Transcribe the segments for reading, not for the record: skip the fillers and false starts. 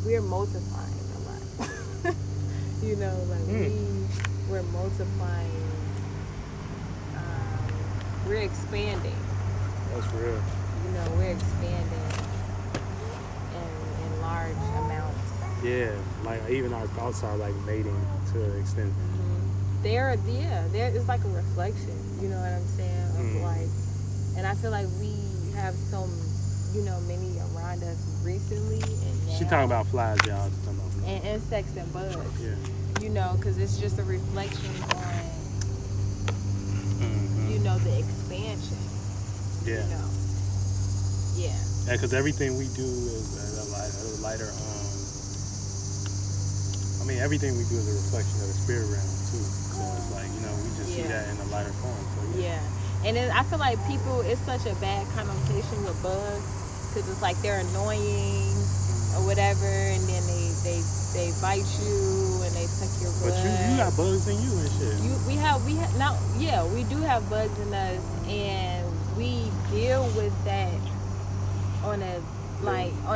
we're multiplying a lot. You know, like we're multiplying. We're expanding. That's real. You know, we're expanding in large amounts. Yeah, like even our thoughts are like mating to an extent. There is like a reflection. You know what I'm saying? Of like, and I feel like we have some, you know, many around us recently. And now, she talking about flies, y'all. And insects and bugs. Yeah. You know, because it's just a reflection on, you know, the expansion. Yeah. You know. Yeah. Yeah, because everything we do is a lighter. I mean, everything we do is a reflection of the spirit realm too. So it's like, you know, we just see that in a lighter form. So yeah. And then I feel like people, it's such a bad connotation with bugs because it's like they're annoying or whatever, and then they bite you and they suck your blood. But you got bugs in you and shit. We do have bugs in us, and we deal with that on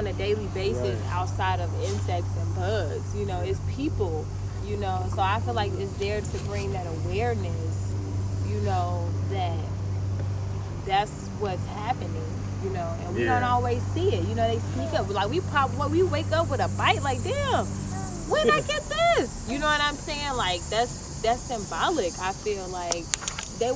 a daily basis outside of insects and bugs. You know, it's people, you know. So I feel like it's there to bring that awareness, you know, that's what's happening, you know, and we don't always see it. You know, they sneak up. Like we wake up with a bite, like, damn, where did I get this? You know what I'm saying? Like that's symbolic. I feel like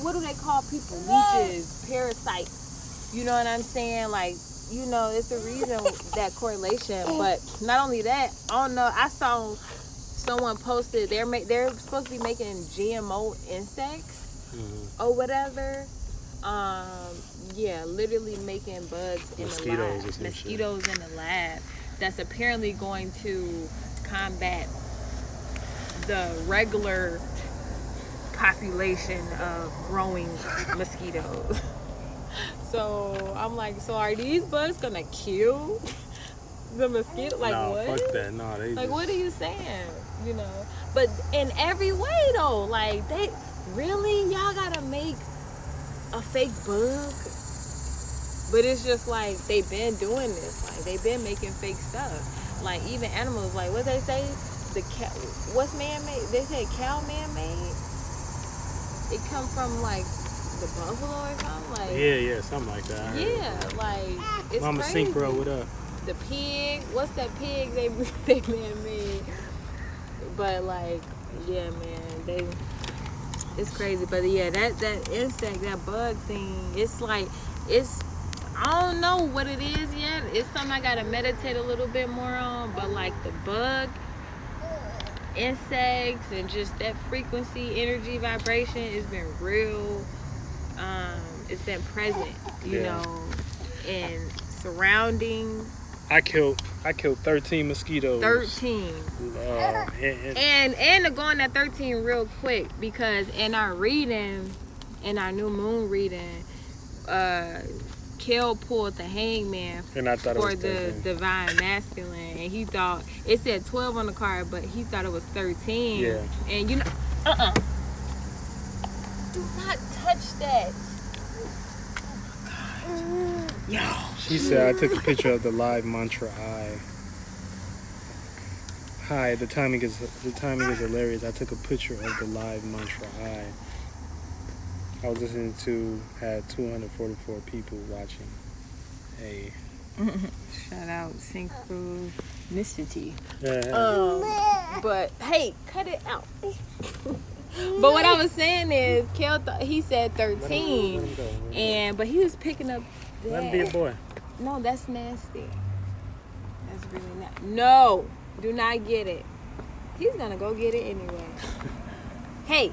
what do they call people? Leeches, parasites. You know what I'm saying? Like, you know, it's the reason that correlation. But not only that, I don't know. I saw someone posted they're supposed to be making GMO insects or whatever. Literally making bugs in the lab. Mosquitoes in the lab. That's apparently going to combat the regular population of growing mosquitoes. So I'm like, so are these bugs gonna kill the mosquito? Like, no, what? Fuck that. No, they like, what are you saying? You know, but in every way though, like y'all gotta make a fake bug. But it's just like they've been doing this. Like they've been making fake stuff. Like even animals, like what they say, what's man-made? They say cow man-made. It come from like the buffalo or something. Like yeah, something like that. Like it's Mama crazy. Synchro, what up? The pig, what's that pig they man-made? But like, yeah, man, it's crazy. But yeah, that insect, that bug thing, it's like I don't know what it is yet. It's something I gotta meditate a little bit more on. But like the bug, insects, and just that frequency, energy, vibration, it's been real. It's been present, you know, and surrounding. I killed 13 mosquitoes. 13. And to go on that 13 real quick, because in our new moon reading, Kel pulled the hangman and I thought for it was the divine masculine, and he thought it said 12 on the card, but he thought it was 13. Yeah. And you know, do not touch that. Yo. She said I took a picture of the live mantra eye. Hi, the timing is hilarious. I took a picture of the live mantra eye. I was listening to had 244 people watching. Hey. Shout out synchronicity. Yeah. But hey, cut it out. But what I was saying is, Kel he said 13, but he was picking up. Let him be a boy. No, that's nasty. That's really nasty. No, do not get it. He's gonna go get it anyway. Hey.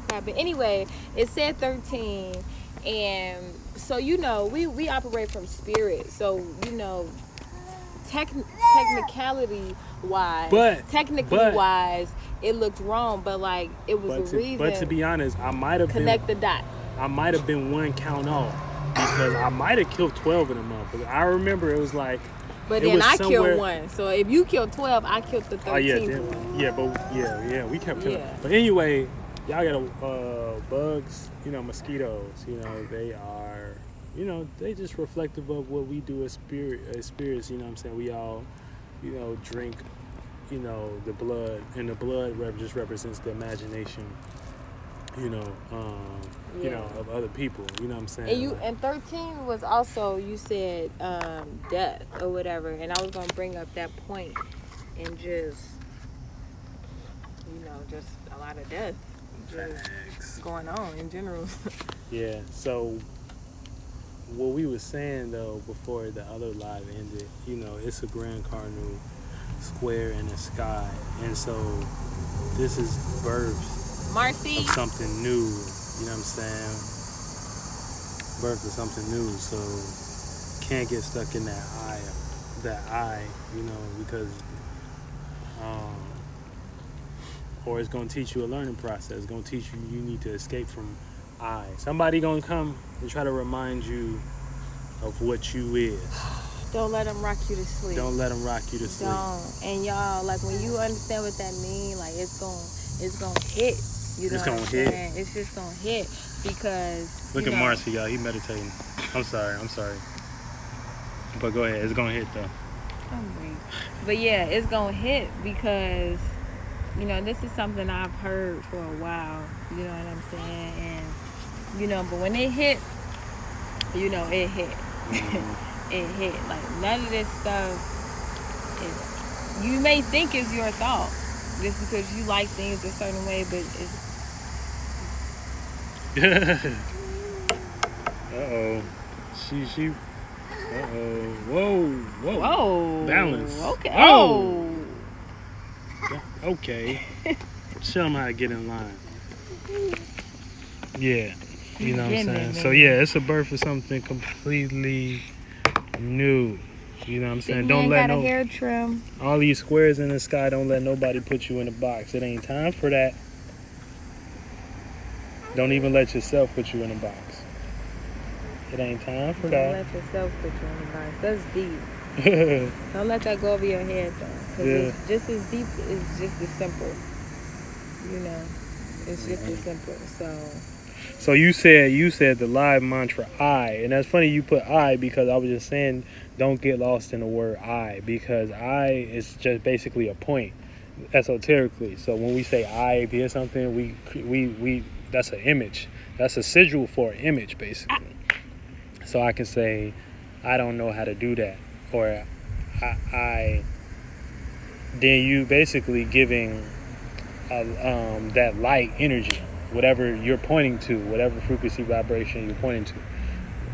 Clap. But anyway, it said 13, and so you know we operate from spirit. So you know, technicality wise, it looked wrong, but like it was a reason. But to be honest, I might have connect the dot. I might have been one count off because I might have killed 12 of them motherfuckers. I remember it was like. But then I killed one. So if you killed 12, I killed the 13th one. We kept killing. Yeah. But anyway, y'all got bugs, you know, mosquitoes, you know, they are they just reflective of what we do as spirits. You know what I'm saying? We all, drink, the blood, and the blood just represents the imagination, of other people. You know what I'm saying? And 13 was also, you said death or whatever, and I was gonna bring up that point and just just a lot of death just going on in general. Yeah. So what we were saying though before the other live ended, it's a Grand Cardinal square in the sky, and so this is birth Marcy. of something new. You know what I'm saying? Birth of something new. So can't get stuck in that eye, because or it's gonna teach you a learning process. It's gonna teach you need to escape from I. Somebody gonna come and try to remind you of what you is. Don't let them rock you to sleep. Don't let them rock you to sleep. Don't. And y'all, like, when you understand what that means, like, it's gonna hit. You know it's what gonna I'm hit. saying? It's just gonna hit because. Look at Marcy, y'all. He meditating. I'm sorry. But go ahead. It's gonna hit though. But yeah, it's gonna hit because this is something I've heard for a while. You know what I'm saying? And but when it hit, it hit. Mm-hmm. It hit. Like, none of this stuff is. You may think it's your thought just because you like things a certain way, but it's. Uh-oh. She. Uh-oh. Whoa. Balance. Okay. Oh. Okay. Show them how to get in line. Yeah. You know what I'm saying? So, yeah, it's a birth of something completely new. You know what I'm saying? Don't let no hair trim. All these squares in the sky, don't let nobody put you in a box. It ain't time for that. Don't even let yourself put you in a box. It ain't time for that. Don't let yourself put you in a box. That's deep. Don't let that go over your head, though. Because it's just as deep, it's just as simple. It's just as simple. So you said the live mantra I, and that's funny you put I because I was just saying don't get lost in the word I, because I is just basically a point esoterically. So when we say I appear something, we that's an image. That's a sigil for an image basically. So I can say I don't know how to do that, or I then you basically giving that light energy, whatever you're pointing to, whatever frequency vibration you're pointing to.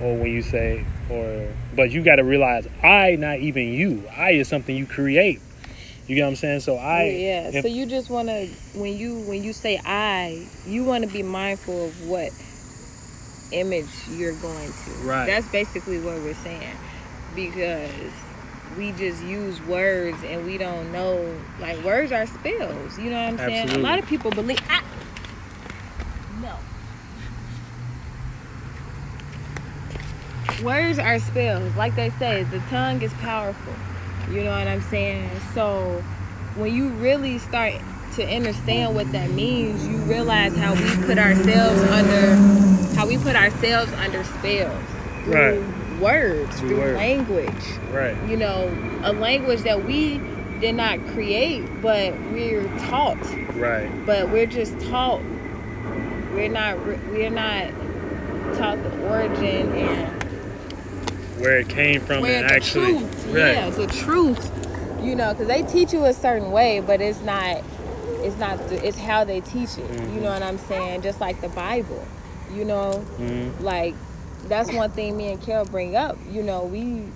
Or when you say, but you got to realize I, not even you. I is something you create. You get what I'm saying? So so you just want to, when you say I, you want to be mindful of what image you're going to. Right. That's basically what we're saying, because we just use words and we don't know, like, words are spells. You know what I'm saying? Absolutely. A lot of people believe. No. Words are spells. Like they say, the tongue is powerful. You know what I'm saying? So when you really start to understand what that means, you realize how we put ourselves under spells. Right. Words, through language. Right. A language that we did not create, but we're taught. Right. But we're just taught. We're not taught the origin and where it came from, and actually, truth. Right. Yeah, the truth. Because they teach you a certain way, but it's it's how they teach it. Mm-hmm. You know what I'm saying? Just like the Bible. Mm-hmm. Like, that's one thing me and Kel bring up. We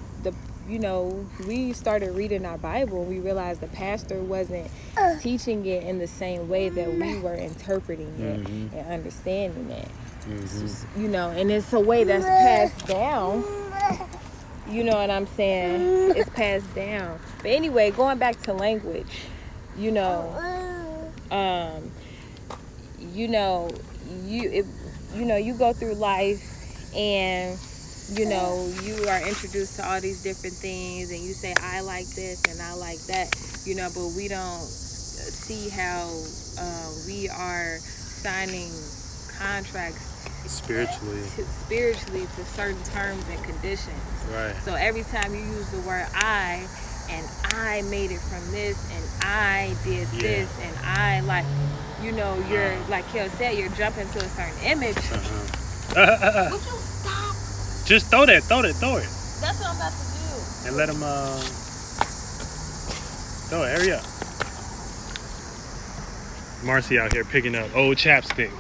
started reading our Bible and we realized the pastor wasn't teaching it in the same way that we were interpreting it Mm-hmm. and understanding it. Mm-hmm. And it's a way that's passed down. You know what I'm saying? It's passed down. But anyway, going back to language, you go through life and you are introduced to all these different things and you say I like this and I like that, but we don't see how we are signing contracts spiritually to certain terms and conditions. Right. So every time you use the word I, and I made it from this, and I did this, and I like, you know, you're like Kel said, you're jumping to a certain image. Would you stop? Just throw it. That's what I'm about to do. And let him throw it. Hurry up. Marcy out here picking up old chapstick.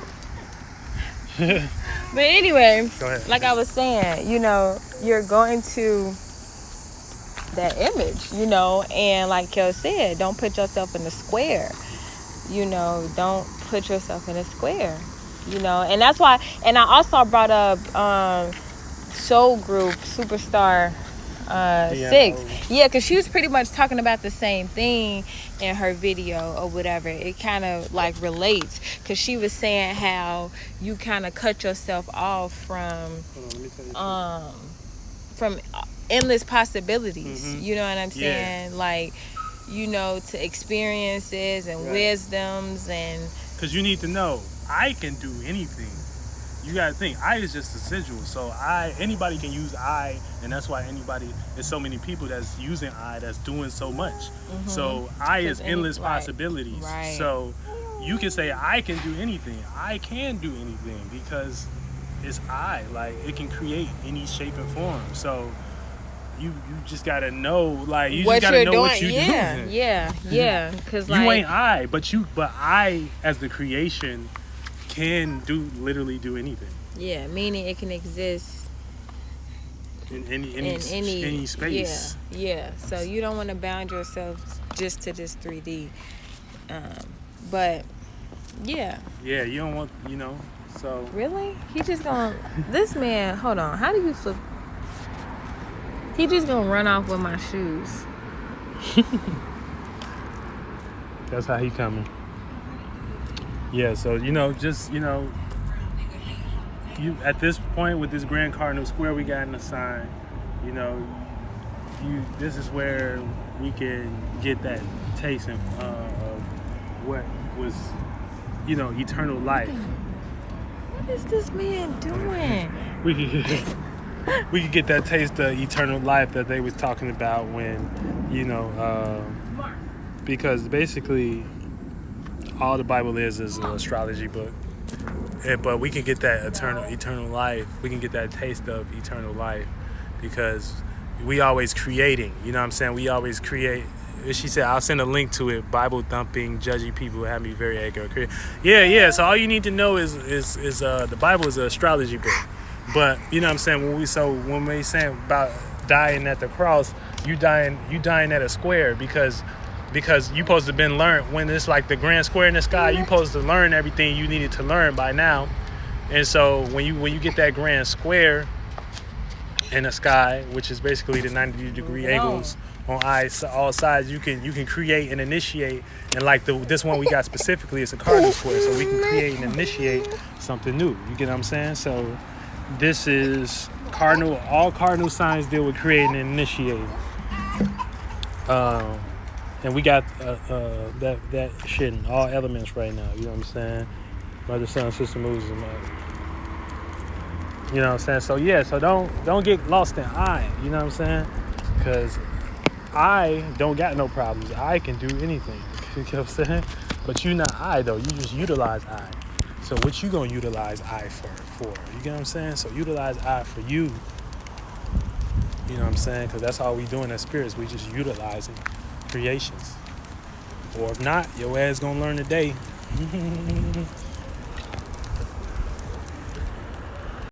But anyway, Go ahead. like I was saying, you know, you're going to that image, you know, and like Kel said, don't put yourself in a square. You know, don't put yourself in a square. You know, and that's why. And I also brought up soul group Superstar 6. Yeah, because she was pretty much talking about the same thing in her video or whatever. It kind of like relates, because she was saying how you kind of cut yourself off from endless possibilities. You know what I'm saying? Like, you know, to experiences and wisdoms, and because you need to know, I can do anything. You gotta think, I is just essential. So anybody can use I, and that's why there's so many people that's using I that's doing so much. So I is endless possibilities. Right. So you can say I can do anything. I can do anything because it's I. Like, it can create any shape and form. So you just gotta know, like, you just gotta know what you're doing. Yeah. Because like, you ain't I, but I as the creation can literally do anything. Yeah, meaning it can exist in any space. Yeah. So you don't want to bound yourself just to this 3D. But yeah, you don't want, you know. So really, he just gonna this man. Hold on, how do you flip? He just gonna run off with my shoes. That's how he coming. Yeah, so, you know, just, you know, you at this point with this Grand Cardinal Square we got in the sign, you know, this is where we can get that taste of what was, you know, eternal life. What is this man doing? We could get that taste of eternal life that they was talking about when, you know, because basically all the Bible is an astrology book. But we can get that eternal life. We can get that taste of eternal life because we always creating. You know what I'm saying? We always create. She said, I'll send a link to it. Bible thumping, judgy people have me very accurate. Yeah. So all you need to know is the Bible is an astrology book. But you know what I'm saying? When we saying about dying at the cross, you dying at a square because you supposed to been learned when it's like the grand square in the sky. You supposed to learn everything you needed to learn by now. And so when you get that grand square in the sky, which is basically the 90-degree angles on all sides, you can create and initiate. And like this one we got specifically is a cardinal square, so we can create and initiate something new. You get what I'm saying? So this is cardinal. All cardinal signs deal with creating and initiating. And we got that shit in all elements right now. You know what I'm saying? Mother, son, sister, moves, and you know what I'm saying? So yeah, so don't get lost in I. You know what I'm saying? Because I don't got no problems. I can do anything. You know what I'm saying? But you not I though. You just utilize I. So what you gonna utilize I for? You get what I'm saying? So utilize I for you. You know what I'm saying? Because that's all we doing as spirits. We just utilizing creations. Or if not, your ass gonna learn today.